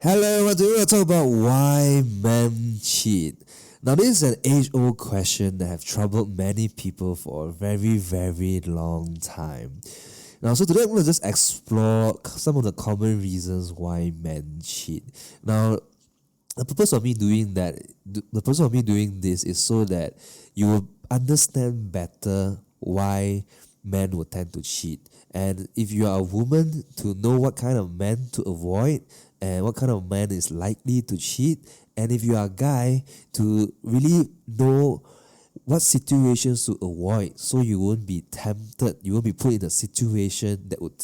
Hello, today we're going to talk about why men cheat. Now, this is an age-old question that have troubled many people for a very, very long time. Now, so today I'm going to just explore some of the common reasons why men cheat. Now, the purpose of me doing this is so that you will understand better why men would tend to cheat. And if you are a woman, to know what kind of men to avoid and what kind of man is likely to cheat. And if you are a guy, to really know what situations to avoid so you won't be tempted, you won't be put in a situation that would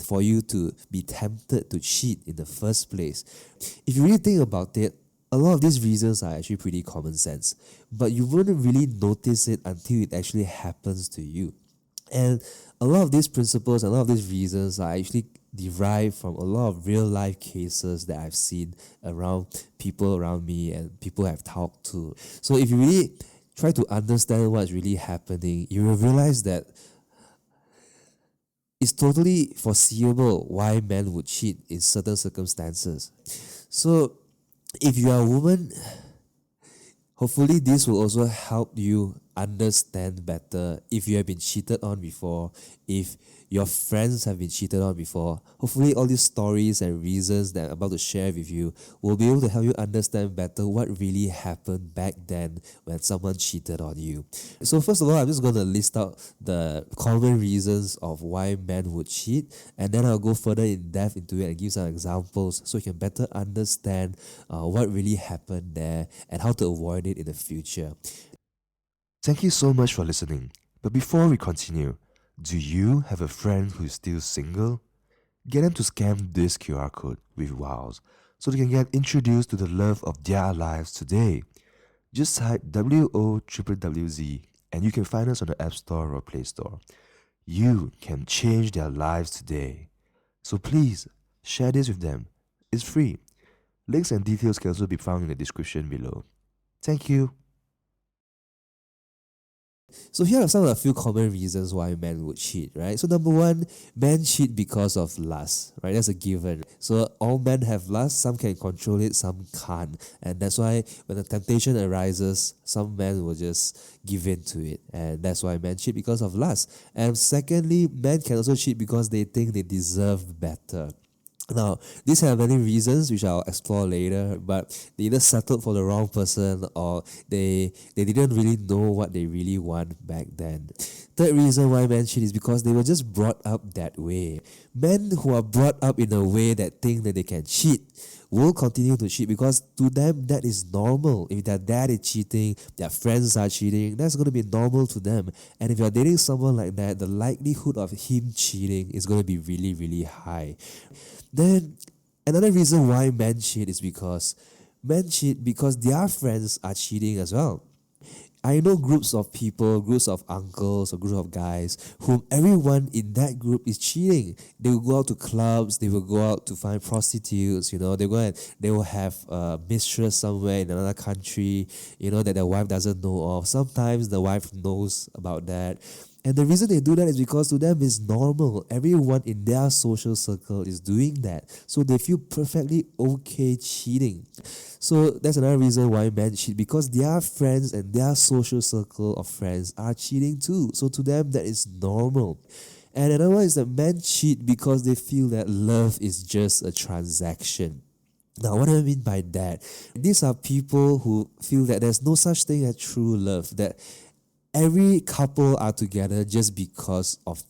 for you to be tempted to cheat in the first place. If you really think about it, a lot of these reasons are actually pretty common sense, but you wouldn't really notice it until it actually happens to you. And a lot of these principles, a lot of these reasons are actually derived from a lot of real life cases that I've seen around people around me and people I've talked to. So if you really try to understand what's really happening, you will realize that it's totally foreseeable why men would cheat in certain circumstances. So if you are a woman, hopefully this will also help you understand better if you have been cheated on before, if your friends have been cheated on before. Hopefully all these stories and reasons that I'm about to share with you will be able to help you understand better what really happened back then when someone cheated on you. So first of all, I'm just going to list out the common reasons of why men would cheat, and then I'll go further in depth into it and give some examples so you can better understand what really happened there and how to avoid it in the future. Thank you so much for listening. But before we continue, do you have a friend who is still single? Get them to scan this QR code with Wowwwz so they can get introduced to the love of their lives today. Just type WOWWZ and you can find us on the App Store or Play Store. You can change their lives today. So please, share this with them. It's free. Links and details can also be found in the description below. Thank you. So here are some of the few common reasons why men would cheat, right? So number one, men cheat because of lust, right? That's a given. So all men have lust, some can control it, some can't. And that's why when the temptation arises, some men will just give in to it. And that's why men cheat because of lust. And secondly, men can also cheat because they think they deserve better. Now, these have many reasons which I'll explore later, but they either settled for the wrong person or they didn't really know what they really want back then. Third reason why men cheat is because they were just brought up that way. Men who are brought up in a way that think that they can cheat will continue to cheat because to them that is normal. If their dad is cheating, their friends are cheating, that's going to be normal to them. And if you're dating someone like that, the likelihood of him cheating is going to be really, really high. Then another reason why men cheat is because men cheat because their friends are cheating as well. I know groups of people, groups of uncles or groups of guys whom everyone in that group is cheating. They will go out to clubs, they will go out to find prostitutes, they will have a mistress somewhere in another country, that their wife doesn't know of. Sometimes the wife knows about that. And the reason they do that is because to them it's normal. Everyone in their social circle is doing that. So they feel perfectly okay cheating. So that's another reason why men cheat, because their friends and their social circle of friends are cheating too. So to them that is normal. And another one is that men cheat because they feel that love is just a transaction. Now, what do I mean by that? These are people who feel that there's no such thing as true love, that every couple are together just because of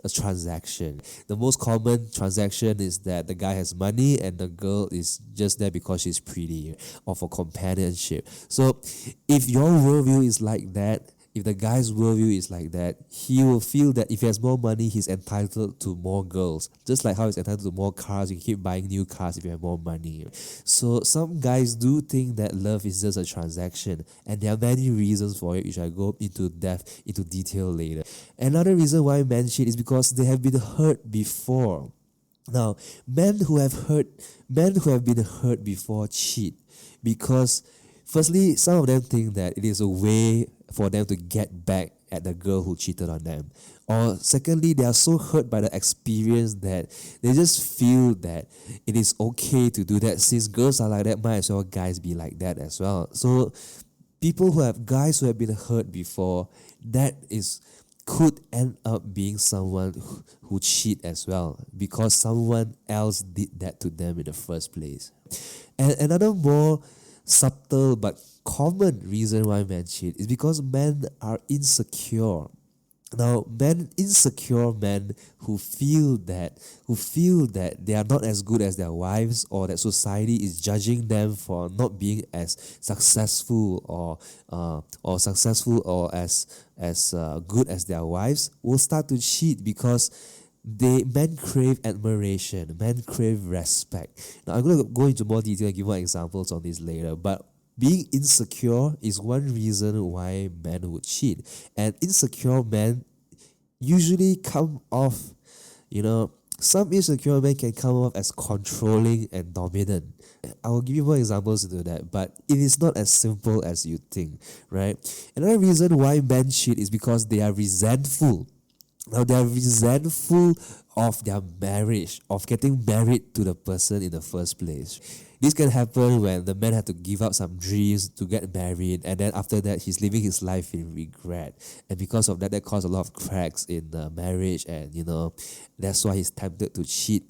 a transaction. The most common transaction is that the guy has money and the girl is just there because she's pretty or for companionship. So if your worldview is like that, if the guy's worldview is like that, he will feel that if he has more money, he's entitled to more girls. Just like how he's entitled to more cars, you keep buying new cars if you have more money. So some guys do think that love is just a transaction, and there are many reasons for it, which I go into detail later. Another reason why men cheat is because they have been hurt before. Now, men who have been hurt before cheat because firstly, some of them think that it is a way for them to get back at the girl who cheated on them. Or secondly, they are so hurt by the experience that they just feel that it is okay to do that. Since girls are like that, might as well guys be like that as well. So guys who have been hurt before, that could end up being someone who cheat as well, because someone else did that to them in the first place. And another more subtle but common reason why men cheat is because men are insecure. Now, insecure men who feel that they are not as good as their wives, or that society is judging them for not being as successful or as good as their wives, will start to cheat because men crave admiration, men crave respect. Now, I'm going to go into more detail and give more examples on this later, but being insecure is one reason why men would cheat. And insecure men usually come off, some insecure men can come off as controlling and dominant. I will give you more examples to do that, but it is not as simple as you think, right? Another reason why men cheat is because they are resentful. Now, they are resentful of their marriage, of getting married to the person in the first place. This can happen when the man had to give up some dreams to get married, and then after that, he's living his life in regret. And because of that caused a lot of cracks in the marriage, and that's why he's tempted to cheat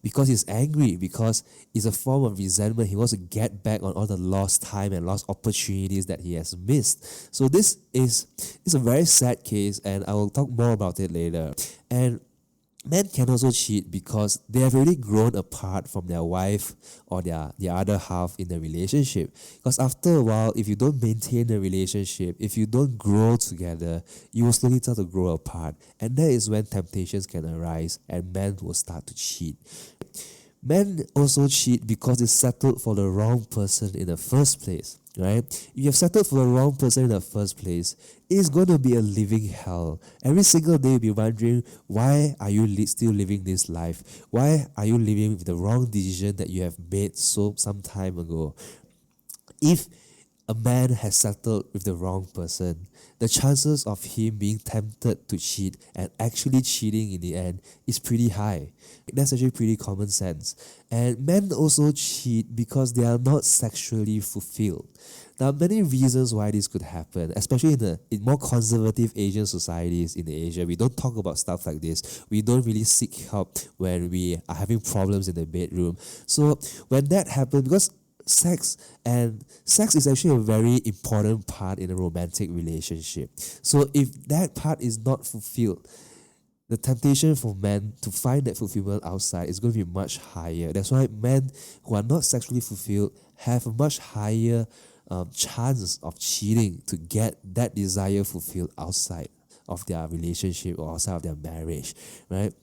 because he's angry, because it's a form of resentment. He wants to get back on all the lost time and lost opportunities that he has missed. So this is a very sad case, and I will talk more about it later. And men can also cheat because they have already grown apart from their wife or their other half in the relationship. Because after a while, if you don't maintain the relationship, if you don't grow together, you will slowly start to grow apart. And that is when temptations can arise and men will start to cheat. Men also cheat because they settled for the wrong person in the first place, right? If you have settled for the wrong person in the first place, it's going to be a living hell. Every single day you'll be wondering, why are you still living this life? Why are you living with the wrong decision that you have made some time ago? If a man has settled with the wrong person, the chances of him being tempted to cheat and actually cheating in the end is pretty high. That's actually pretty common sense. And men also cheat because they are not sexually fulfilled. There are many reasons why this could happen, especially in more conservative Asian societies in Asia. We don't talk about stuff like this. We don't really seek help when we are having problems in the bedroom. So when that happens, because sex is actually a very important part in a romantic relationship. So if that part is not fulfilled, the temptation for men to find that fulfillment outside is going to be much higher. That's why men who are not sexually fulfilled have a much higher chance of cheating to get that desire fulfilled outside of their relationship or outside of their marriage, right?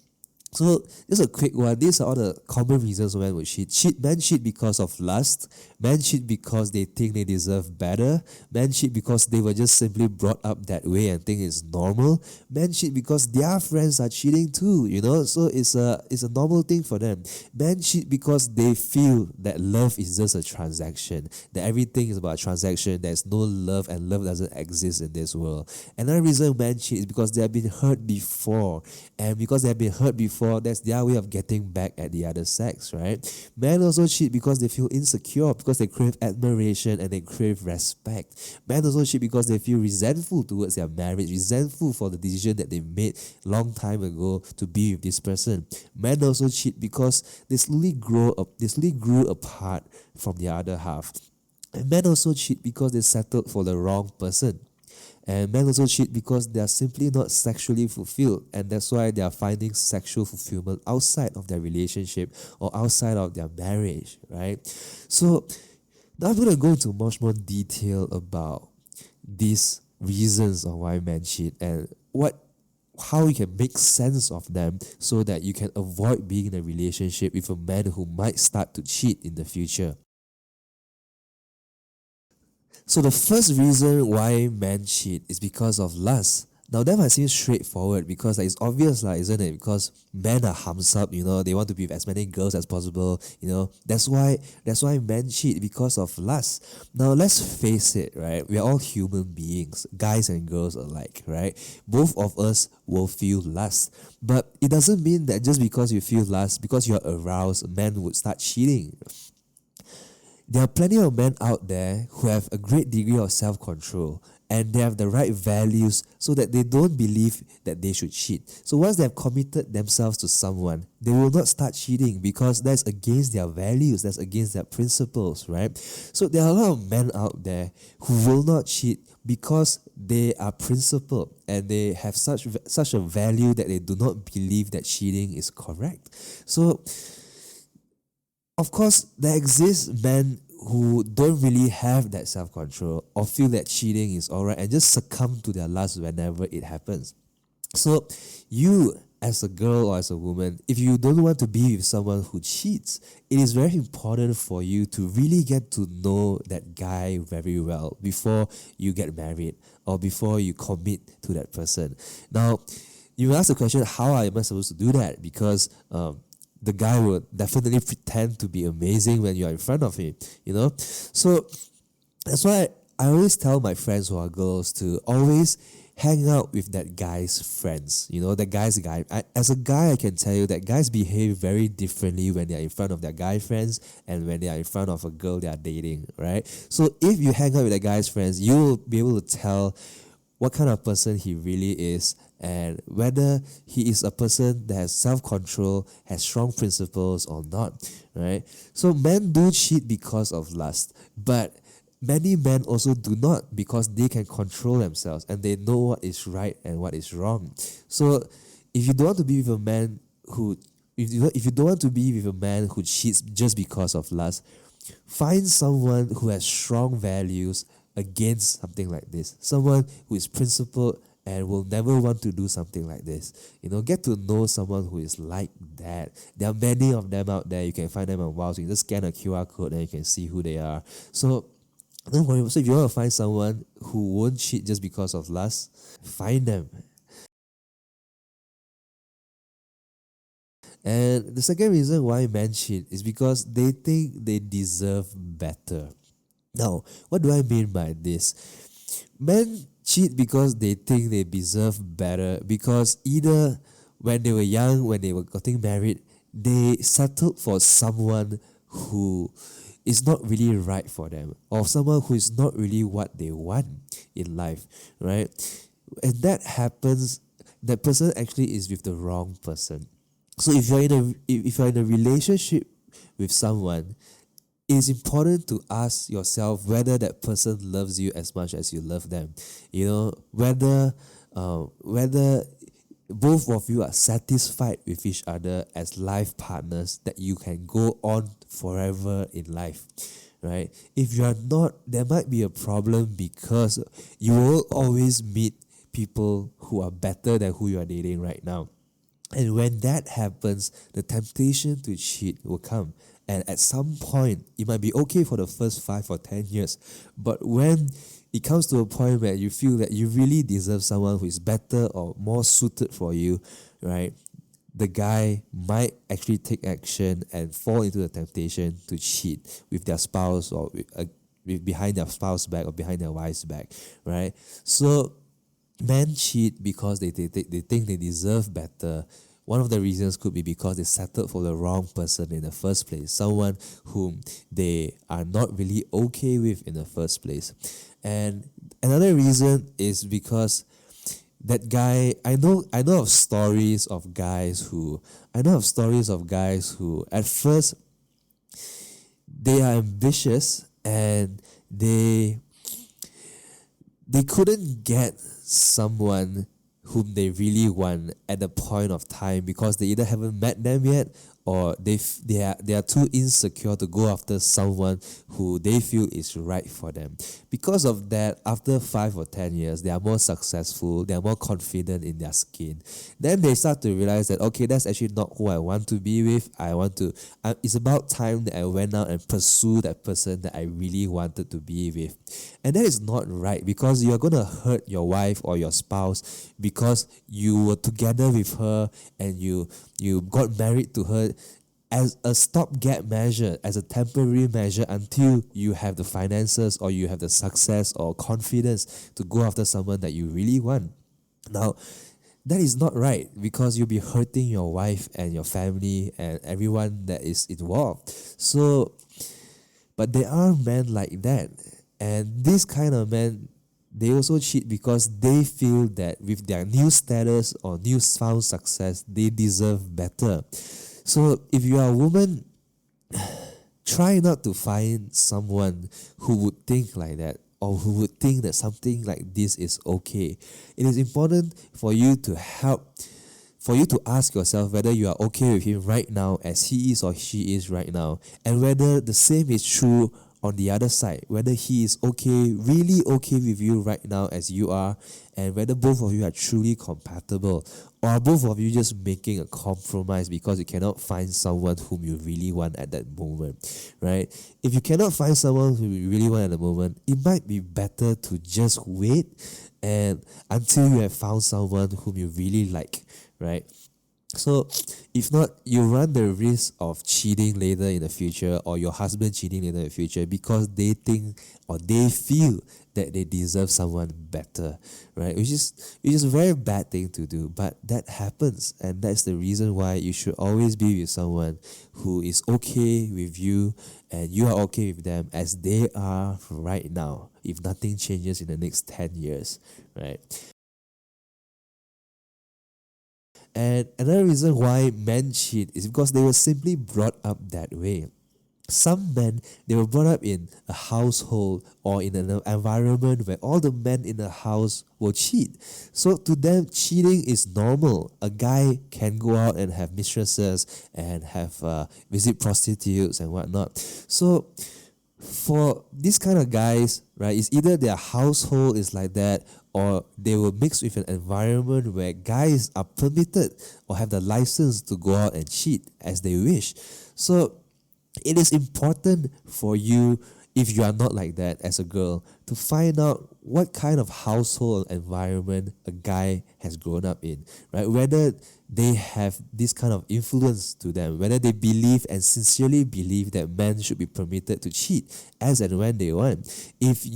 So just a quick one. These are all the common reasons men would cheat. Men cheat because of lust. Men cheat because they think they deserve better. Men cheat because they were just simply brought up that way and think it's normal. Men cheat because their friends are cheating too, so it's a normal thing for them. Men cheat because they feel that love is just a transaction, that everything is about a transaction, there's no love, and love doesn't exist in this world. Another reason men cheat is because they have been hurt before, and because they have been hurt before, that's their way of getting back at the other sex, right? Men also cheat because they feel insecure, because they crave admiration and they crave respect. Men also cheat because they feel resentful towards their marriage, resentful for the decision that they made long time ago to be with this person. Men also cheat because they slowly grew apart from the other half. And men also cheat because they settled for the wrong person. And men also cheat because they are simply not sexually fulfilled, and that's why they are finding sexual fulfillment outside of their relationship or outside of their marriage, right? So now I'm going to go into much more detail about these reasons of why men cheat and how you can make sense of them so that you can avoid being in a relationship with a man who might start to cheat in the future. So the first reason why men cheat is because of lust. Now that might seem straightforward because like, it's obvious, like, isn't it? Because men are hums up, they want to be with as many girls as possible, That's why men cheat, because of lust. Now let's face it, right? We are all human beings, guys and girls alike, right? Both of us will feel lust. But it doesn't mean that just because you feel lust, because you're aroused, men would start cheating. There are plenty of men out there who have a great degree of self-control and they have the right values so that they don't believe that they should cheat. So once they have committed themselves to someone, they will not start cheating because that's against their values, that's against their principles, right? So there are a lot of men out there who will not cheat because they are principled and they have such a value that they do not believe that cheating is correct. So of course, there exist men who don't really have that self-control or feel that cheating is alright and just succumb to their lust whenever it happens. So you, as a girl or as a woman, if you don't want to be with someone who cheats, it is very important for you to really get to know that guy very well before you get married or before you commit to that person. Now, you ask the question, how am I supposed to do that? Because the guy will definitely pretend to be amazing when you're in front of him, So that's why I always tell my friends who are girls to always hang out with that guy's friends, that guy's guy. As a guy, I can tell you that guys behave very differently when they're in front of their guy friends and when they are in front of a girl they are dating, right? So if you hang out with that guy's friends, you'll be able to tell what kind of person he really is and whether he is a person that has self-control, has strong principles or not, right? So men do cheat because of lust, but many men also do not because they can control themselves and they know what is right and what is wrong. So if you don't want to be with a man who if you don't want to be with a man who cheats just because of lust, find someone who has strong values against something like this. Someone who is principled and will never want to do something like this. Get to know someone who is like that. There are many of them out there. You can find them on Wowwwz. You can just scan a QR code and you can see who they are. So don't worry. So if you want to find someone who won't cheat just because of lust, find them. And the second reason why men cheat is because they think they deserve better. Now, what do I mean by this? Men cheat because they think they deserve better because either when they were young, when they were getting married, they settled for someone who is not really right for them or someone who is not really what they want in life, right? And that happens, that person actually is with the wrong person. So if you're in a relationship with someone, it is important to ask yourself whether that person loves you as much as you love them. Whether both of you are satisfied with each other as life partners that you can go on forever in life, right? If you are not, there might be a problem because you will always meet people who are better than who you are dating right now. And when that happens, the temptation to cheat will come. And at some point, it might be okay for the first 5 or 10 years. But when it comes to a point where you feel that you really deserve someone who is better or more suited for you, right? The guy might actually take action and fall into the temptation to cheat with their spouse or behind their spouse's back or behind their wife's back, right? So men cheat because they think they deserve better. One of the reasons could be because they settled for the wrong person in the first place, someone whom they are not really okay with in the first place. And another reason is because that guy, I know of stories of guys who at first they are ambitious and they couldn't get someone whom they really want at the point of time because they either haven't met them yet or they are too insecure to go after someone who they feel is right for them. Because of that, after 5 or 10 years, they are more successful, they are more confident in their skin. Then they start to realize that, okay, that's actually not who I want to be with. It's about time that I went out and pursue that person that I really wanted to be with. And that is not right, because you're going to hurt your wife or your spouse because you were together with her and you got married to her as a stopgap measure, as a temporary measure, until you have the finances or you have the success or confidence to go after someone that you really want. Now, that is not right, because you'll be hurting your wife and your family and everyone that is involved. So, but there are men like that, and this kind of men, they also cheat because they feel that with their new status or newfound success, they deserve better. So if you are a woman, try not to find someone who would think like that, or who would think that something like this is okay. It is important for you to ask yourself whether you are okay with him right now as he is or she is right now, and whether the same is true on the other side, whether he is okay, really okay with you right now as you are, and whether both of you are truly compatible, or are both of you just making a compromise because you cannot find someone whom you really want at that moment, right? If you cannot find someone who you really want at the moment, it might be better to just wait and until you have found someone whom you really like, right? So, if not, you run the risk of cheating later in the future, or your husband cheating later in the future, because they think or they feel that they deserve someone better, right? Which is a very bad thing to do, but that happens, and that's the reason why you should always be with someone who is okay with you and you are okay with them as they are right now, if nothing changes in the next 10 years, right? And another reason why men cheat is because they were simply brought up that way. Some men, they were brought up in a household or in an environment where all the men in the house will cheat. So to them, cheating is normal. A guy can go out and have mistresses and have visit prostitutes and whatnot. So for these kind of guys, right, it's either their household is like that, or they will mix with an environment where guys are permitted or have the license to go out and cheat as they wish. So it is important for you, if you are not like that as a girl, to find out what kind of household environment a guy has grown up in, right? Whether they have this kind of influence to them, whether they believe and sincerely believe that men should be permitted to cheat as and when they want. If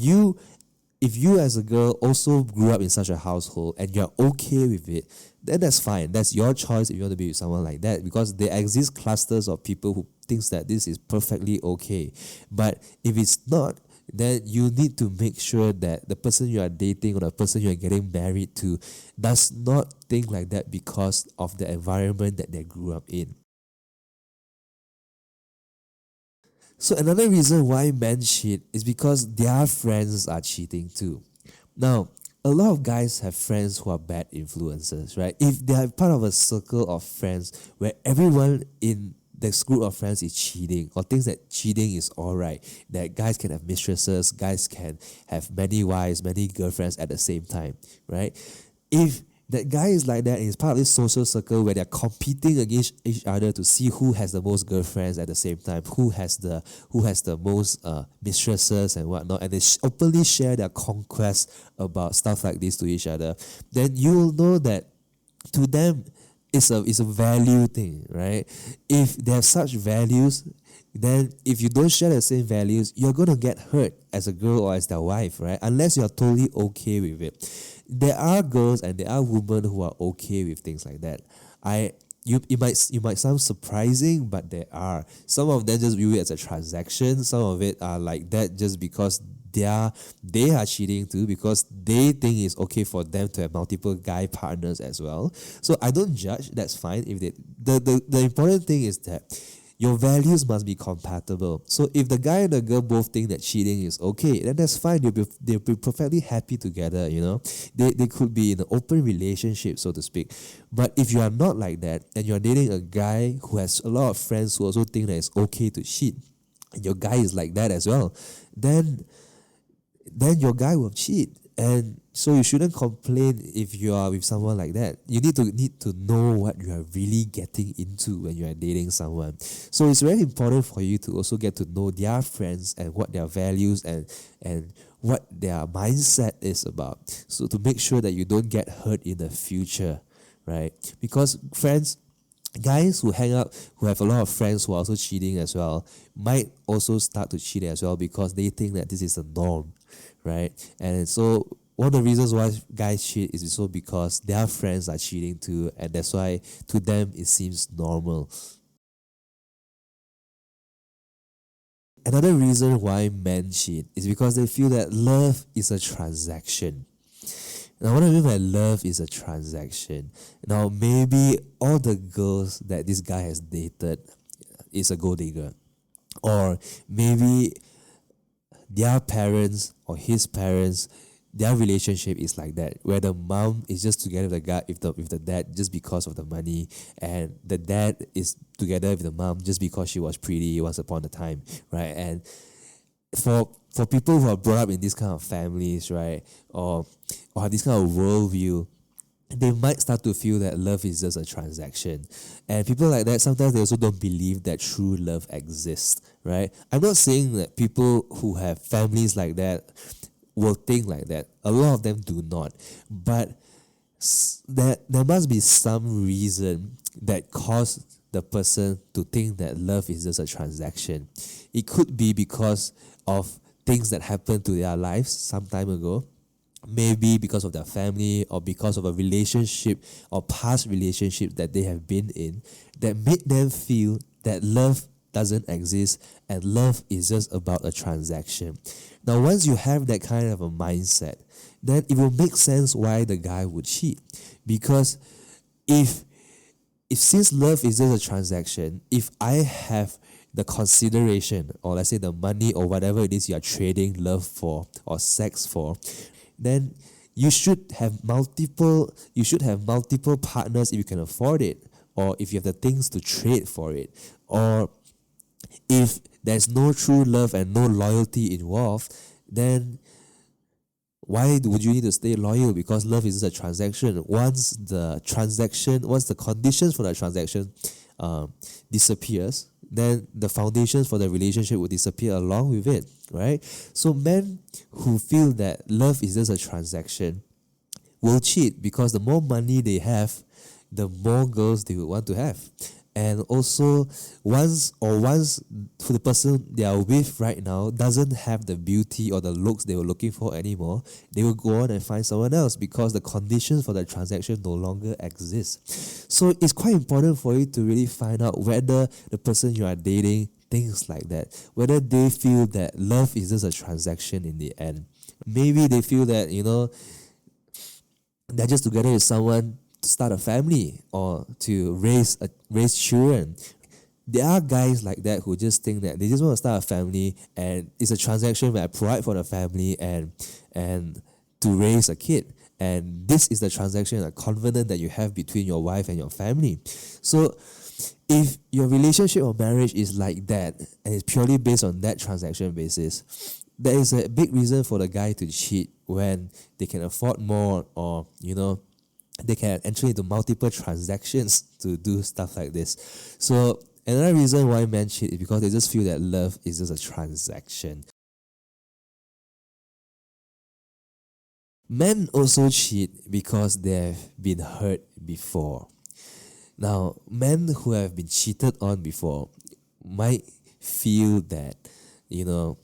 you as a girl also grew up in such a household and you're okay with it, then that's fine. That's your choice if you want to be with someone like that, because there exist clusters of people who thinks that this is perfectly okay. But if it's not, then you need to make sure that the person you are dating or the person you are getting married to does not think like that because of the environment that they grew up in. So another reason why men cheat is because their friends are cheating too. Now, a lot of guys have friends who are bad influences, right? If they are part of a circle of friends where everyone in this group of friends is cheating, or thinks that cheating is alright, that guys can have mistresses, guys can have many wives, many girlfriends at the same time, right? If that guy is like that and is part of this social circle where they're competing against each other to see who has the most girlfriends at the same time, who has the most mistresses and whatnot, and they openly share their conquests about stuff like this to each other, then you will know that to them it's a value thing, right? If they have such values, then if you don't share the same values, you're gonna get hurt as a girl or as their wife, right? Unless you're totally okay with it. There are girls and there are women who are okay with things like that. It might sound surprising, but there are. Some of them just view it as a transaction. Some of it are like that just because they are cheating too, because they think it's okay for them to have multiple guy partners as well. So I don't judge. That's fine. If they the important thing is that your values must be compatible. So if the guy and the girl both think that cheating is okay, then that's fine. They'll be perfectly happy together, you know. They could be in an open relationship, so to speak. But if you are not like that, and you're dating a guy who has a lot of friends who also think that it's okay to cheat, and your guy is like that as well, then your guy will cheat. And so you shouldn't complain if you are with someone like that. You need to know what you are really getting into when you are dating someone. So it's very important for you to also get to know their friends and what their values and what their mindset is about. So to make sure that you don't get hurt in the future, right? Because guys who hang out, who have a lot of friends who are also cheating as well, might also start to cheat as well because they think that this is the norm, right? And so one of the reasons why guys cheat is also because their friends are cheating too, and that's why to them it seems normal. Another reason why men cheat is because they feel that love is a transaction. Now, what I mean by love is a transaction. Now, maybe all the girls that this guy has dated is a gold digger. Or maybe their parents or his parents, their relationship is like that, where the mom is just together with the guy, with the dad just because of the money, and the dad is together with the mom just because she was pretty once upon a time, right? And for people who are brought up in this kind of families, right, or have this kind of worldview, they might start to feel that love is just a transaction. And people like that, sometimes they also don't believe that true love exists, right? I'm not saying that people who have families like that will think like that. A lot of them do not. But there must be some reason that caused the person to think that love is just a transaction. It could be because of things that happened to their lives some time ago. Maybe because of their family or because of a relationship or past relationships that they have been in that made them feel that love doesn't exist and love is just about a transaction. Now, once you have that kind of a mindset, then it will make sense why the guy would cheat. Because if since love is just a transaction, if I have the consideration, or let's say the money or whatever it is you are trading love for or sex for, then you should have multiple partners if you can afford it, or if you have the things to trade for it, or if there's no true love and no loyalty involved, then why would you need to stay loyal? Because love is just a transaction. Once the conditions for the transaction disappears, then the foundations for the relationship will disappear along with it, right? So men who feel that love is just a transaction will cheat because the more money they have, the more girls they will want to have. And also, once the person they are with right now doesn't have the beauty or the looks they were looking for anymore, they will go on and find someone else because the conditions for the transaction no longer exist. So it's quite important for you to really find out whether the person you are dating thinks like that, whether they feel that love is just a transaction in the end. Maybe they feel that, they're just together with someone to start a family or to raise children. There are guys like that who just think that they just want to start a family and it's a transaction where I provide for the family and to raise a kid. And this is the transaction, a covenant that you have between your wife and your family. So if your relationship or marriage is like that and it's purely based on that transaction basis, there is a big reason for the guy to cheat when they can afford more, or they can enter into multiple transactions to do stuff like this. So another reason why men cheat is because they just feel that love is just a transaction. Men also cheat because they've been hurt before. Now, men who have been cheated on before might feel that,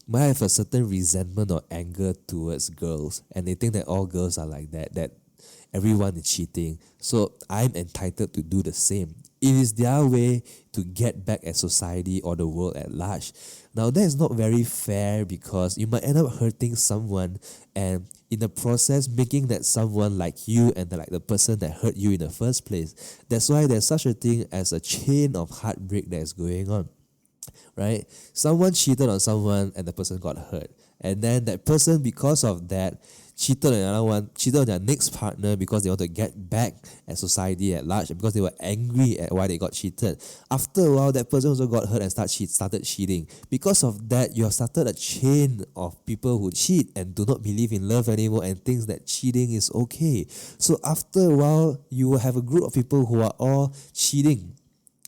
might have a certain resentment or anger towards girls, and they think that all girls are like that everyone is cheating, so I'm entitled to do the same. It is their way to get back at society or the world at large. Now, that is not very fair because you might end up hurting someone and in the process making that someone like you and like the person that hurt you in the first place. That's why there's such a thing as a chain of heartbreak that is going on. right? Someone cheated on someone and the person got hurt. And then that person, because of that, cheated on another one, cheated on their next partner because they want to get back at society at large, and because they were angry at why they got cheated. After a while, that person also got hurt and started cheating. Because of that, you have started a chain of people who cheat and do not believe in love anymore and thinks that cheating is okay. So after a while, you will have a group of people who are all cheating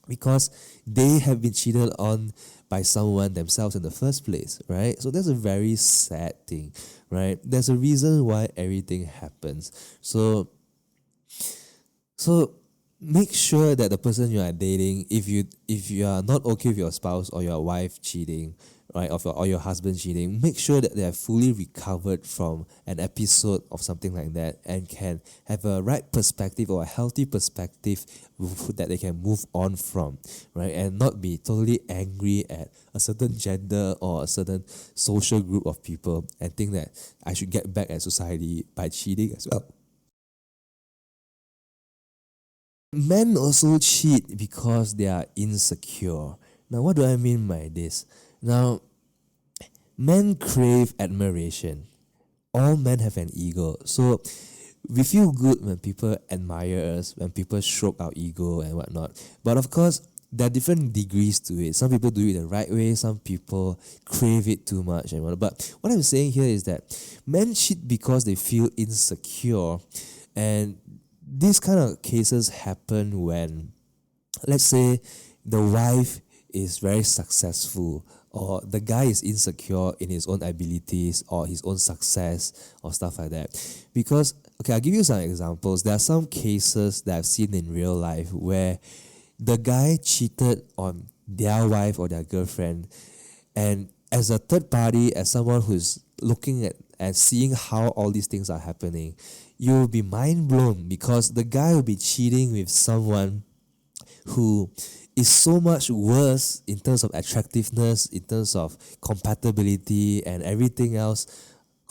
because they have been cheated on by someone themselves in the first place, right? So that's a very sad thing, right? There's a reason why everything happens. So make sure that the person you are dating, if you are not okay with your spouse or your wife cheating, right, or your husband cheating, make sure that they are fully recovered from an episode of something like that and can have a right perspective or a healthy perspective that they can move on from, right, and not be totally angry at a certain gender or a certain social group of people and think that I should get back at society by cheating as well. Men also cheat because they are insecure. Now, what do I mean by this? Now, men crave admiration. All men have an ego. So, we feel good when people admire us, when people stroke our ego and whatnot. But of course, there are different degrees to it. Some people do it the right way, some people crave it too much and whatnot. But what I'm saying here is that men cheat because they feel insecure, and these kind of cases happen when, let's say, the wife is very successful, or the guy is insecure in his own abilities or his own success or stuff like that. Because, okay, I'll give you some examples. There are some cases that I've seen in real life where the guy cheated on their wife or their girlfriend, and as a third party, as someone who's looking at and seeing how all these things are happening, you'll be mind blown because the guy will be cheating with someone who is so much worse in terms of attractiveness, in terms of compatibility and everything else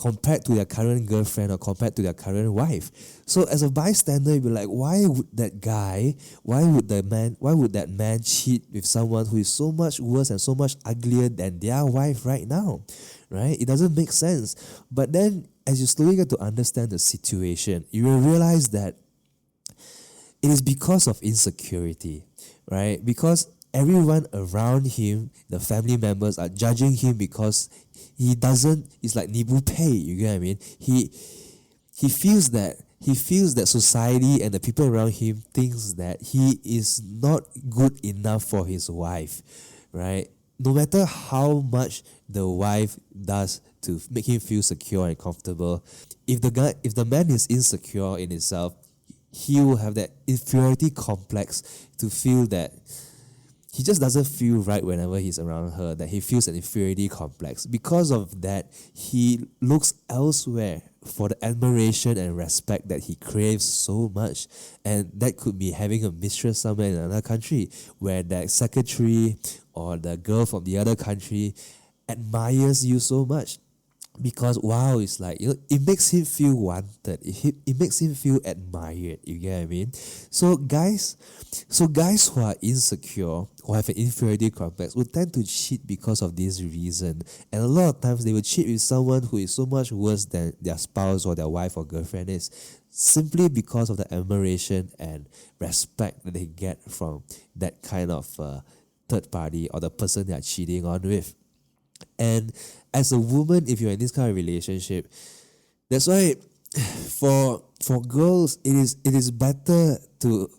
compared to their current girlfriend or compared to their current wife. So as a bystander, you'll be like, why would that man cheat with someone who is so much worse and so much uglier than their wife right now? Right? It doesn't make sense. But then as you slowly get to understand the situation, you will realize that it is because of insecurity, right? Because everyone around him, the family members, are judging him because it's like Nibu Pei, you get what I mean? He feels that society and the people around him thinks that he is not good enough for his wife, right? No matter how much the wife does to make him feel secure and comfortable, if the man is insecure in himself, he will have that inferiority complex to feel that he just doesn't feel right whenever he's around her, that he feels an inferiority complex. Because of that, he looks elsewhere for the admiration and respect that he craves so much. And that could be having a mistress somewhere in another country where the secretary or the girl from the other country admires you so much. Because wow, it's like, it makes him feel wanted. It makes him feel admired. You get what I mean? So guys who are insecure or have an inferiority complex will tend to cheat because of this reason. And a lot of times they will cheat with someone who is so much worse than their spouse or their wife or girlfriend is, simply because of the admiration and respect that they get from that kind of third party or the person they are cheating on with. And as a woman, if you're in this kind of relationship, that's why for girls it is better to,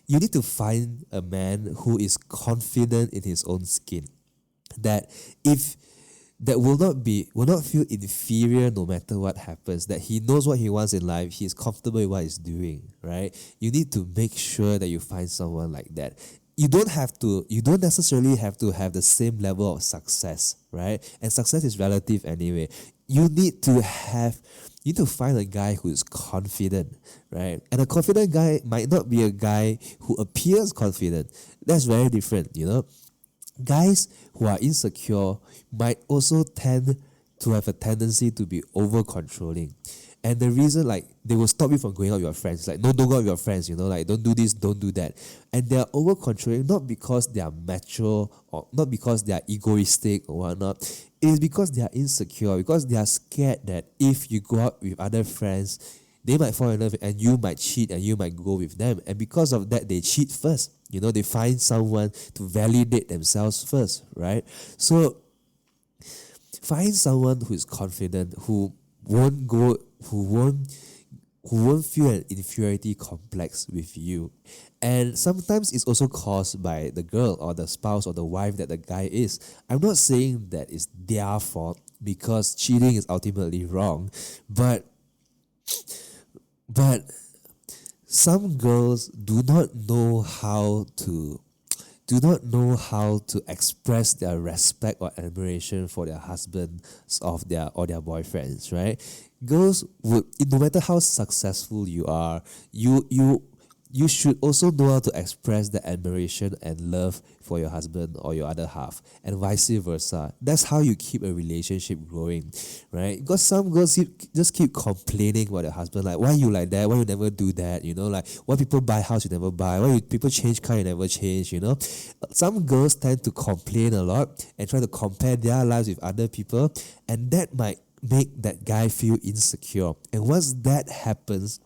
you need to find a man who is confident in his own skin, that will not feel inferior no matter what happens, that he knows what he wants in life, he's comfortable with what he's doing, right? You need to make sure that you find someone like that. You don't necessarily have to have the same level of success, right? And success is relative anyway. You need to find a guy who is confident, right? And a confident guy might not be a guy who appears confident. That's very different, Guys who are insecure might also tend to have a tendency to be over controlling. And the reason, like, they will stop you from going out with your friends. Like, no, don't go out with your friends, like, don't do this, don't do that. And they're over controlling, not because they are mature or not because they are egoistic or whatnot. It is because they are insecure, because they are scared that if you go out with other friends, they might fall in love and you might cheat and you might go with them. And because of that, they cheat first. They find someone to validate themselves first, right? So find someone who is confident, who won't feel an inferiority complex with you. And sometimes it's also caused by the girl or the spouse or the wife that the guy is. I'm not saying that it's their fault, because cheating is ultimately wrong, but some girls do not know how to express their respect or admiration for their husbands or their boyfriends, right? Girls would, no matter how successful you are, you should also know how to express the admiration and love for your husband or your other half, and vice versa. That's how you keep a relationship growing, right? Because some girls just keep complaining about their husband, like, why you like that? Why you never do that? Like, why people buy house you never buy? Why people change car you never change? Some girls tend to complain a lot and try to compare their lives with other people, and that might make that guy feel insecure. And once that happens,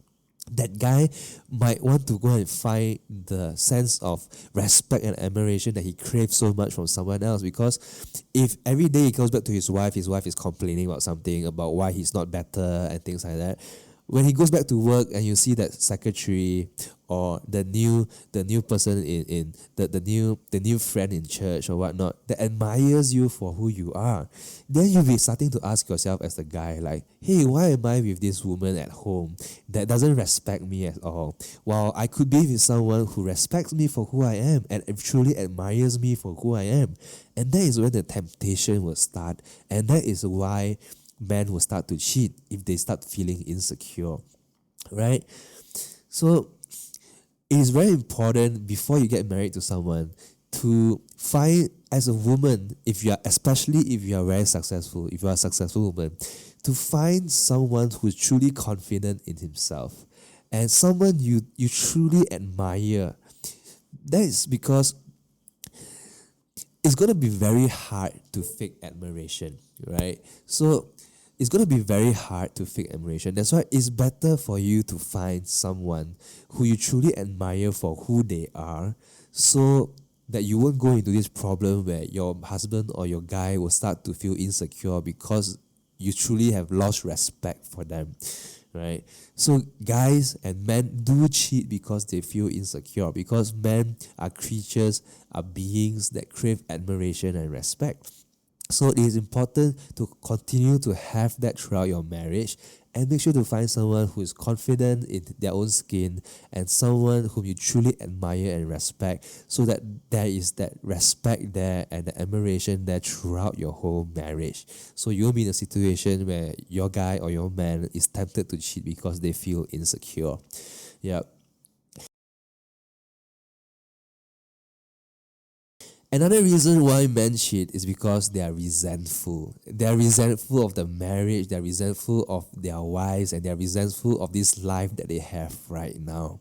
that guy might want to go and find the sense of respect and admiration that he craves so much from someone else. Because if every day he goes back to his wife is complaining about something, about why he's not better and things like that, when he goes back to work and you see that secretary or the new person in the new friend in church or whatnot that admires you for who you are, then you'll be starting to ask yourself as the guy, like, hey, why am I with this woman at home that doesn't respect me at all, while I could be with someone who respects me for who I am and truly admires me for who I am? And that is when the temptation will start, and that is why men will start to cheat if they start feeling insecure, right? So it is very important before you get married to someone to find, as a woman, especially if you are very successful, if you are a successful woman, to find someone who is truly confident in himself and someone you truly admire. That is because it's going to be very hard to fake admiration, right? So it's going to be very hard to fake admiration. That's why it's better for you to find someone who you truly admire for who they are, so that you won't go into this problem where your husband or your guy will start to feel insecure because you truly have lost respect for them, right? So guys and men do cheat because they feel insecure, because men are creatures, are beings that crave admiration and respect. So it is important to continue to have that throughout your marriage, and make sure to find someone who is confident in their own skin and someone whom you truly admire and respect, so that there is that respect there and the admiration there throughout your whole marriage. So you won't be in a situation where your guy or your man is tempted to cheat because they feel insecure. Yeah. Another reason why men cheat is because they are resentful. They are resentful of the marriage, they are resentful of their wives, and they are resentful of this life that they have right now.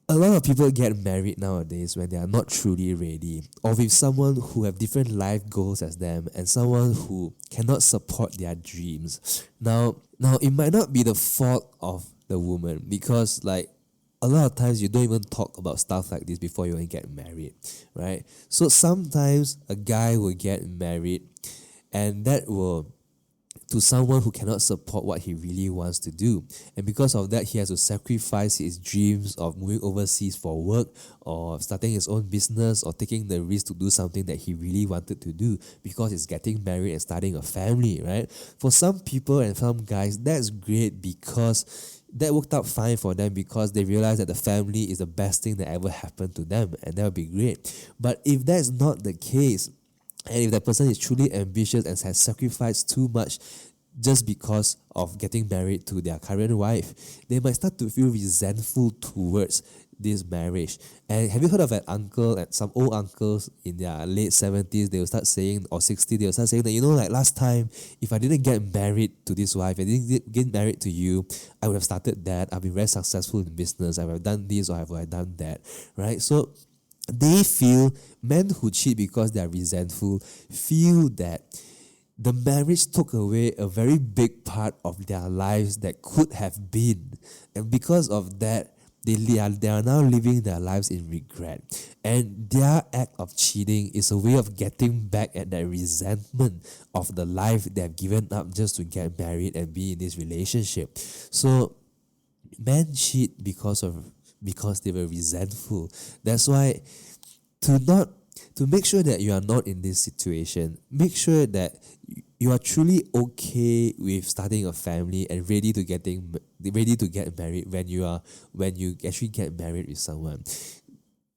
A lot of people get married nowadays when they are not truly ready, or with someone who have different life goals as them, and someone who cannot support their dreams. Now it might not be the fault of the woman, because like a lot of times you don't even talk about stuff like this before you even get married, right? So sometimes a guy will get married, and that will to someone who cannot support what he really wants to do. And because of that, he has to sacrifice his dreams of moving overseas for work, or starting his own business, or taking the risk to do something that he really wanted to do, because he's getting married and starting a family, right? For some people and some guys, that's great, because that worked out fine for them, because they realize that the family is the best thing that ever happened to them, and that would be great. But if that's not the case, and if that person is truly ambitious and has sacrificed too much just because of getting married to their current wife, they might start to feel resentful towards this marriage. And have you heard of an uncle and some old uncles in their late 70s, they will start saying, or 60s, they will start saying that, like last time, if I didn't get married to this wife, I didn't get married to you, I would have started that, I've been very successful in business, I would have done this or have I done that, right? So they feel, men who cheat because they are resentful, feel that the marriage took away a very big part of their lives that could have been. And because of that, they are now living their lives in regret. And their act of cheating is a way of getting back at that resentment of the life they have given up just to get married and be in this relationship. So men cheat because they were resentful. That's why to make sure that you are not in this situation, make sure that you are truly okay with starting a family and ready to get married when you actually get married with someone.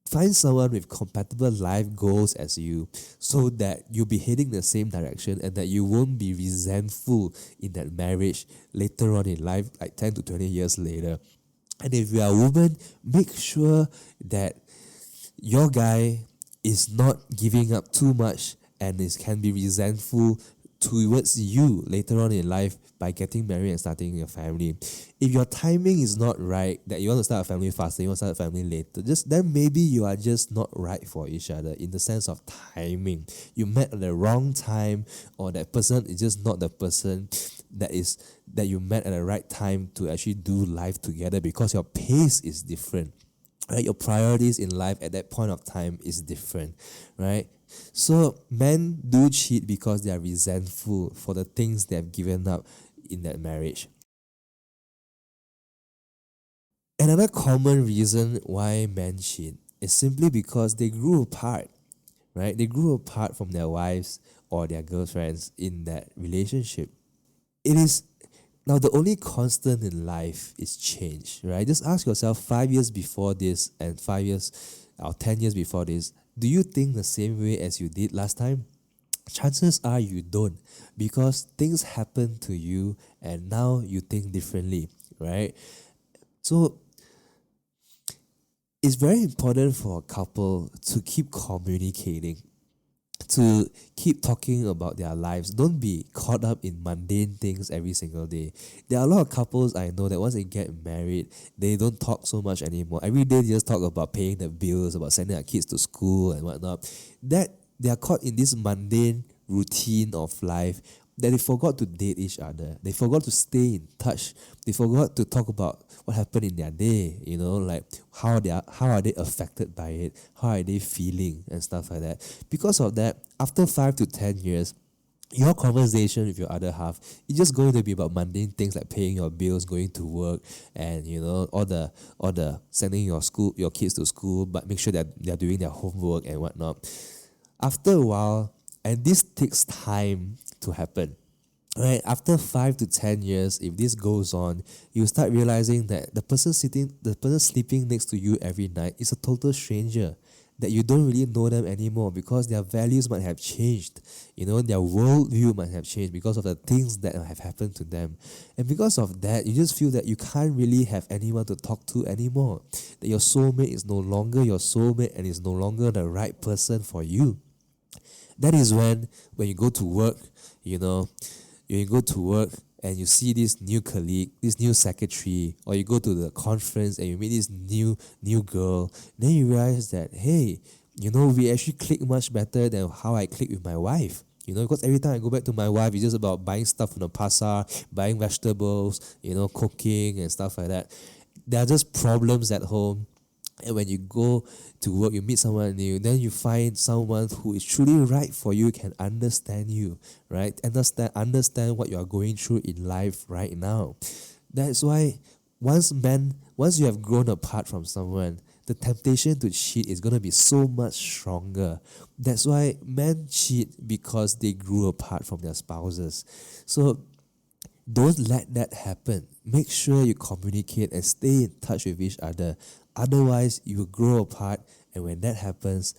Find someone with compatible life goals as you, so that you'll be heading the same direction and that you won't be resentful in that marriage later on in life, like 10 to 20 years later. And if you are a woman, make sure that your guy is not giving up too much and can be resentful towards you later on in life by getting married and starting a family. If your timing is not right, that you want to start a family faster, you want to start a family later, then maybe you are just not right for each other in the sense of timing. You met at the wrong time, or that person is just not the person that you met at the right time to actually do life together, because your pace is different. Right? Your priorities in life at that point of time is different, right? So men do cheat because they are resentful for the things they have given up in that marriage. Another common reason why men cheat is simply because they grew apart, right? They grew apart from their wives or their girlfriends in that relationship. It is Now, the only constant in life is change, right? Just ask yourself 5 years before this and 5 years or 10 years before this, do you think the same way as you did last time? Chances are you don't, because things happen to you and now you think differently, right? So it's very important for a couple to keep communicating, to keep talking about their lives. Don't be caught up in mundane things every single day. There are a lot of couples I know that once they get married, they don't talk so much anymore. Every day they just talk about paying the bills, about sending their kids to school and whatnot. That they are caught in this mundane routine of life that they forgot to date each other. They forgot to stay in touch. They forgot to talk about what happened in their day, like how are they affected by it, how are they feeling and stuff like that. Because of that, after 5 to 10 years, your conversation with your other half is just going to be about mundane things like paying your bills, going to work, and all the sending your kids to school, but make sure that they're doing their homework and whatnot. After a while, and this takes time to happen, right? After 5 to 10 years, if this goes on, you start realizing that the person sleeping next to you every night is a total stranger, that you don't really know them anymore because their values might have changed, their worldview might have changed because of the things that have happened to them. And because of that, you just feel that you can't really have anyone to talk to anymore, that your soulmate is no longer your soulmate and is no longer the right person for you. That is when you go to work, you go to work and you see this new colleague, this new secretary, or you go to the conference and you meet this new girl, then you realize that, hey, we actually click much better than how I click with my wife. Because every time I go back to my wife, it's just about buying stuff from the pasar, buying vegetables, cooking and stuff like that. There are just problems at home. And when you go to work, you meet someone new, then you find someone who is truly right for you, can understand you, right? Understand what you are going through in life right now. That's why once you have grown apart from someone, the temptation to cheat is going to be so much stronger. That's why men cheat, because they grew apart from their spouses. So don't let that happen. Make sure you communicate and stay in touch with each other. Otherwise, you will grow apart, and when that happens,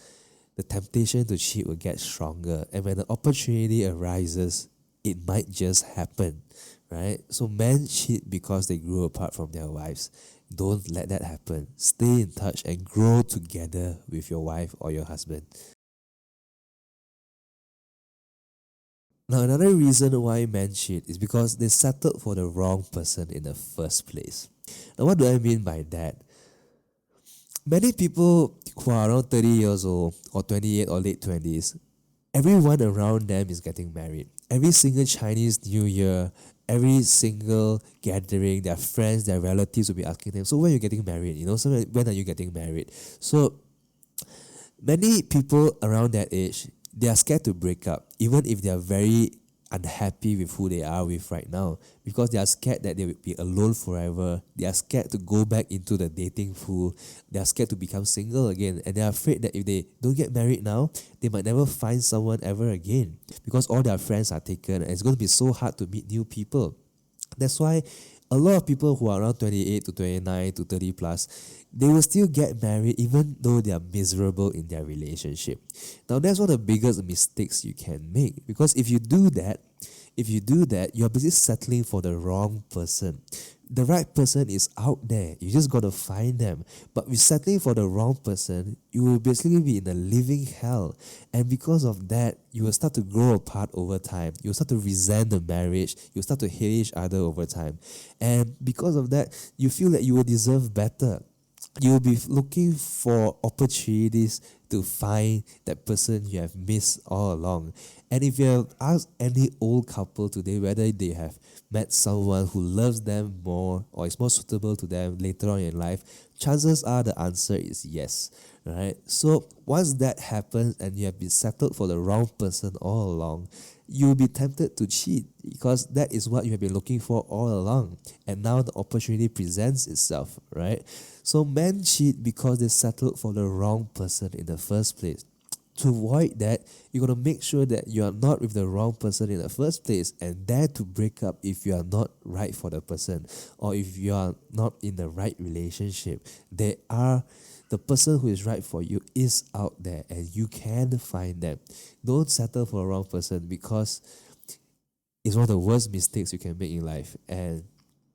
the temptation to cheat will get stronger. And when the opportunity arises, it might just happen, right? So men cheat because they grew apart from their wives. Don't let that happen. Stay in touch and grow together with your wife or your husband. Now, another reason why men cheat is because they settled for the wrong person in the first place. Now, what do I mean by that? Many people who are around 30 years old or 28 or late 20s, everyone around them is getting married. Every single Chinese New Year, every single gathering, their friends, their relatives will be asking them, so when are you getting married? So when are you getting married? So many people around that age, they are scared to break up, even if they are very unhappy with who they are with right now, because they are scared that they will be alone forever. They are scared to go back into the dating pool. They are scared to become single again, and they are afraid that if they don't get married now, they might never find someone ever again, because all their friends are taken and it's going to be so hard to meet new people. That's why a lot of people who are around 28 to 29 to 30 plus, they will still get married even though they are miserable in their relationship. Now, that's one of the biggest mistakes you can make, because if you do that, you're basically settling for the wrong person. The right person is out there. You just got to find them. But with settling for the wrong person, you will basically be in a living hell. And because of that, you will start to grow apart over time. You'll start to resent the marriage. You'll start to hate each other over time. And because of that, you feel that you will deserve better. You'll be looking for opportunities to find that person you have missed all along. And if you have asked any old couple today whether they have met someone who loves them more or is more suitable to them later on in life, chances are the answer is yes, right? So once that happens and you have been settled for the wrong person all along, you'll be tempted to cheat, because that is what you have been looking for all along, and now the opportunity presents itself, right? So men cheat because they settled for the wrong person in the first place. To avoid that, you got to make sure that you are not with the wrong person in the first place, and dare to break up if you are not right for the person, or if you are not in the right relationship. The person who is right for you is out there, and you can find them. Don't settle for the wrong person, because it's one of the worst mistakes you can make in life, and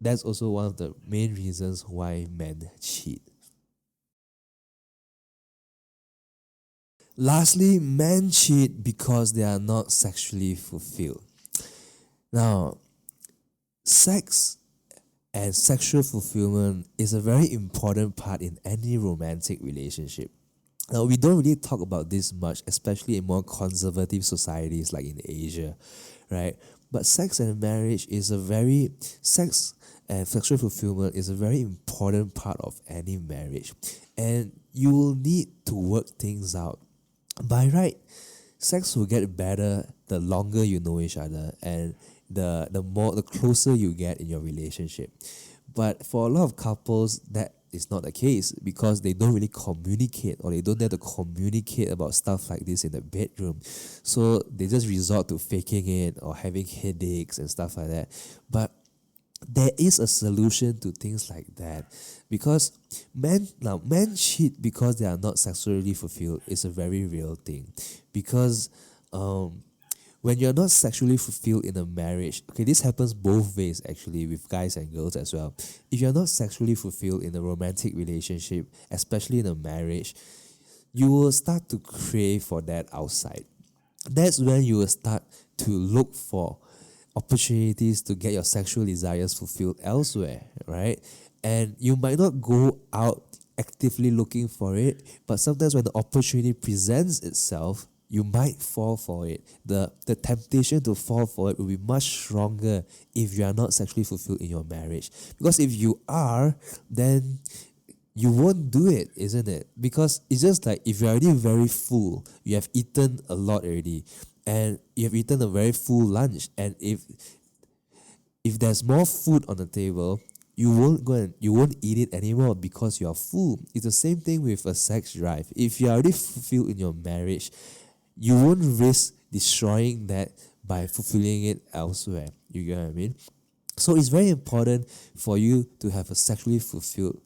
that's also one of the main reasons why men cheat. Lastly, men cheat because they are not sexually fulfilled. Now, sex and sexual fulfillment is a very important part in any romantic relationship. Now, we don't really talk about this much, especially in more conservative societies like in Asia, right? But sex and sexual fulfillment is a very important part of any marriage. And you will need to work things out. By right, sex will get better the longer you know each other, and the closer you get in your relationship. But for a lot of couples, that is not the case, because they don't really communicate, or they don't dare to communicate about stuff like this in the bedroom. So they just resort to faking it or having headaches and stuff like that. But there is a solution to things like that, because men cheat because they are not sexually fulfilled is a very real thing. Because when you're not sexually fulfilled in a marriage, okay, this happens both ways actually, with guys and girls as well. If you're not sexually fulfilled in a romantic relationship, especially in a marriage, you will start to crave for that outside. That's when you will start to look for opportunities to get your sexual desires fulfilled elsewhere, right? And you might not go out actively looking for it, but sometimes when the opportunity presents itself, you might fall for it. The temptation to fall for it will be much stronger if you are not sexually fulfilled in your marriage. Because if you are, then you won't do it, isn't it? Because it's just like, if you're already very full, you have eaten a lot already, and you have eaten a very full lunch, and if there's more food on the table, you won't eat it anymore because you're full. It's the same thing with a sex drive. If you're already fulfilled in your marriage, you won't risk destroying that by fulfilling it elsewhere. You get what I mean? So it's very important for you to have a sexually fulfilled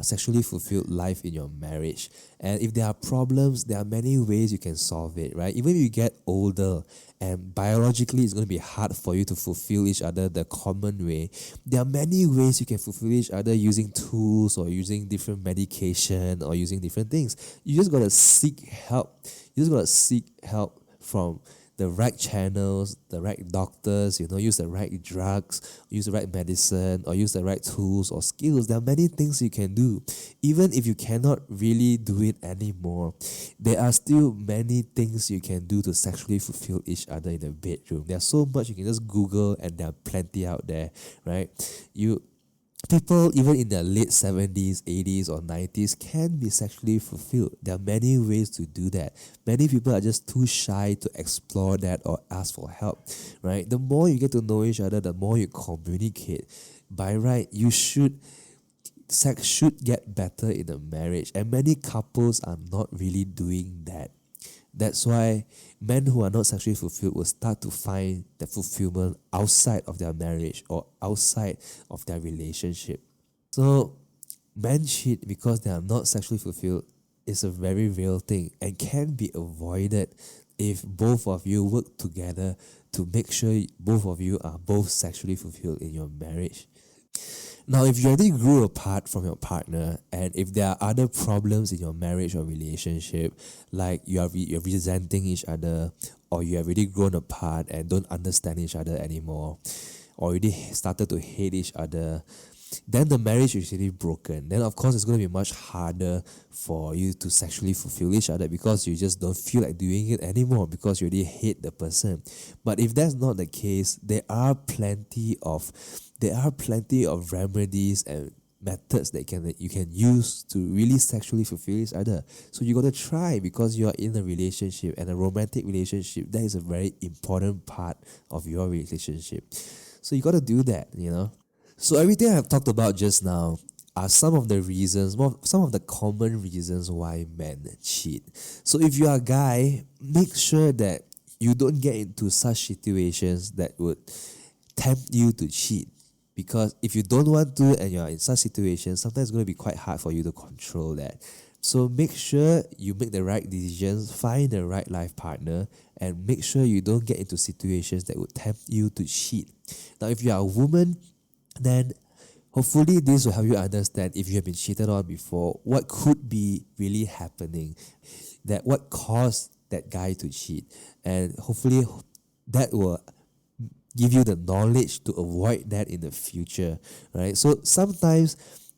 sexually fulfilled life in your marriage. And if there are problems, there are many ways you can solve it, right? Even if you get older and biologically it's going to be hard for you to fulfill each other the common way, there are many ways you can fulfill each other using tools or using different medication or using different things. You just got to seek help. You just got to seek help from the right channels, the right doctors, use the right drugs, use the right medicine, or use the right tools or skills. There are many things you can do. Even if you cannot really do it anymore, there are still many things you can do to sexually fulfill each other in the bedroom. There's so much you can just Google, and there are plenty out there, right? People, even in their late 70s, 80s, or 90s, can be sexually fulfilled. There are many ways to do that. Many people are just too shy to explore that or ask for help, right? The more you get to know each other, the more you communicate. By right, sex should get better in a marriage, and many couples are not really doing that. That's why men who are not sexually fulfilled will start to find the fulfillment outside of their marriage or outside of their relationship. So, men cheat because they are not sexually fulfilled is a very real thing and can be avoided if both of you work together to make sure both of you are both sexually fulfilled in your marriage. Now, if you already grew apart from your partner, and if there are other problems in your marriage or relationship, like you're resenting each other, or you have already grown apart and don't understand each other anymore, or already started to hate each other, then the marriage is really broken. Then, of course, it's going to be much harder for you to sexually fulfill each other because you just don't feel like doing it anymore because you already hate the person. But if that's not the case, there are plenty of remedies and methods that you can use to really sexually fulfill each other. So you got to try, because you're in a relationship, and a romantic relationship, that is a very important part of your relationship. So you got to do that, So everything I've talked about just now are some of the common reasons why men cheat. So if you are a guy, make sure that you don't get into such situations that would tempt you to cheat. Because if you don't want to and you're in such situations, sometimes it's going to be quite hard for you to control that. So make sure you make the right decisions, find the right life partner, and make sure you don't get into situations that would tempt you to cheat. Now, if you are a woman, then hopefully this will help you understand, if you have been cheated on before, what could be really happening, what caused that guy to cheat. And hopefully that will give you the knowledge to avoid that in the future, right? So sometimes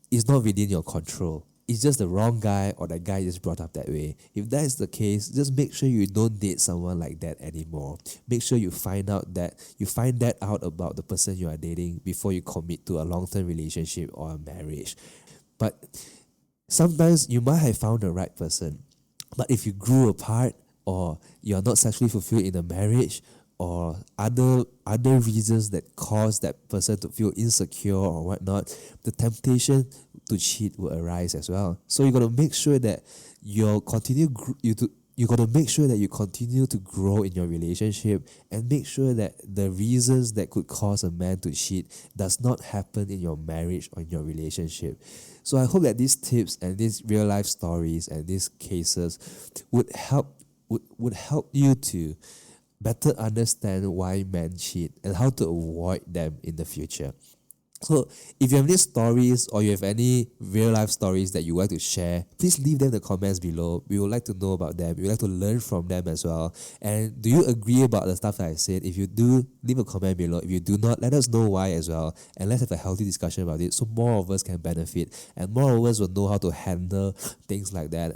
it's not within your control. It's just the wrong guy, or that guy just brought up that way. If that is the case, just make sure you don't date someone like that anymore. Make sure you find that out about the person you are dating before you commit to a long-term relationship or a marriage. But sometimes you might have found the right person, but if you grew apart, or you're not sexually fulfilled in a marriage, or other reasons that cause that person to feel insecure or whatnot, the temptation to cheat will arise as well. So you got to make sure that you continue to grow in your relationship, and make sure that the reasons that could cause a man to cheat does not happen in your marriage or in your relationship. So I hope that these tips and these real life stories and these cases would help you to better understand why men cheat and how to avoid them in the future. So if you have any stories, or you have any real life stories that you like to share, please leave them in the comments below. We would like to know about them. We would like to learn from them as well. And do you agree about the stuff that I said? If you do, leave a comment below. If you do not, let us know why as well. And let's have a healthy discussion about it, so more of us can benefit, and more of us will know how to handle things like that,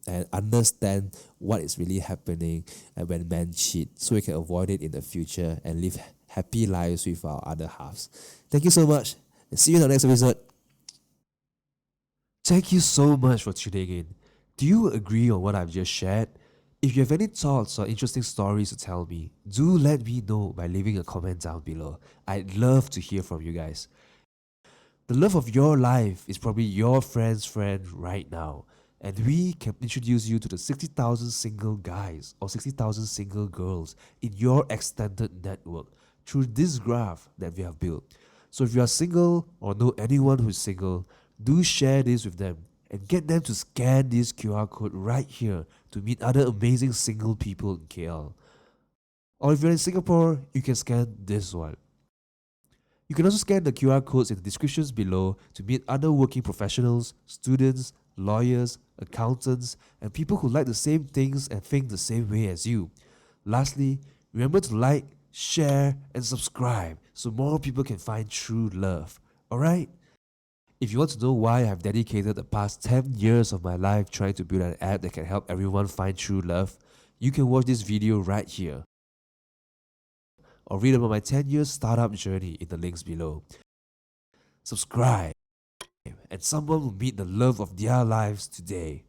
and understand what is really happening when men cheat, so we can avoid it in the future and live happy lives with our other halves. Thank you so much, and see you in the next episode. Thank you so much for tuning in. Do you agree on what I've just shared? If you have any thoughts or interesting stories to tell me, do let me know by leaving a comment down below. I'd love to hear from you guys. The love of your life is probably your friend's friend right now, and we can introduce you to the 60,000 single guys or 60,000 single girls in your extended network through this graph that we have built. So if you are single or know anyone who's single, Do share this with them and get them to scan this QR code right here to meet other amazing single people in KL. Or if you're in Singapore, you can scan this one. You can also scan the QR codes in the descriptions below to meet other working professionals, students, lawyers, accountants, and people who like the same things and think the same way as you. Lastly, remember to like, share, and subscribe so more people can find true love. Alright? If you want to know why I've dedicated the past 10 years of my life trying to build an app that can help everyone find true love, you can watch this video right here. Or read about my 10-year startup journey in the links below. Subscribe, and someone will meet the love of their lives today.